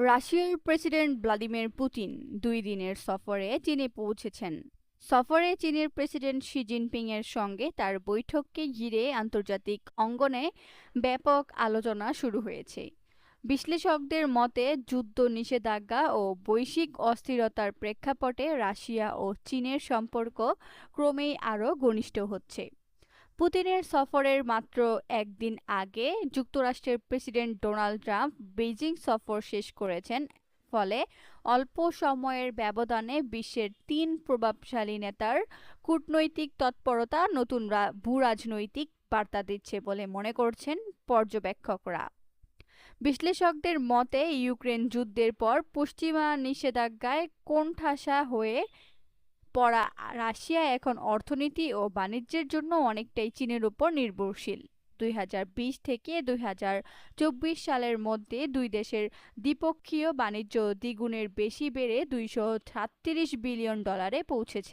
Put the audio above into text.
রাশিয়ার president Vladimir Putin 2 দিনের সফরে চীনে পৌঁছেছেন। সফরে চীনের প্রেসিডেন্ট শি জিনপিং এর সঙ্গে তার বৈঠককে ঘিরে আন্তর্জাতিক অঙ্গনে ব্যাপক আলোচনা শুরু হয়েছে। বিশ্লেষকদের মতে, যুদ্ধ নিষেধাজ্ঞা ও বৈশ্বিক অস্থিরতার প্রেক্ষাপটে রাশিয়া ও চীনের সম্পর্ক ক্রমেই আরও ঘনিষ্ঠ হচ্ছে। পুতিনের সফরের মাত্র একদিন আগে যুক্তরাষ্ট্রের প্রেসিডেন্ট ডোনাল্ড ট্রাম্প বেইজিং সফর শেষ করেছেন। ফলে অল্প সময়ের ব্যবধানে বিশ্বের 3 প্রভাবশালী নেতার কূটনৈতিক তৎপরতা নতুন ভূরাজনৈতিক বার্তা দিচ্ছে বলে মনে করছেন পর্যবেক্ষকরা। বিশ্লেষকদের মতে, ইউক্রেন যুদ্ধের পর পশ্চিমা নিষেধাজ্ঞায় কোণঠাসা হয়ে পড়া রাশিয়া এখন অর্থনীতি ও বাণিজ্যের জন্য অনেকটাই চীনের উপর নির্ভরশীল। 2020 থেকে 2024 সালের মধ্যে দুই দেশের দ্বিপক্ষীয় বাণিজ্য দ্বিগুণের বেশি বেড়ে $236 বিলিয়ন পৌঁছেছে।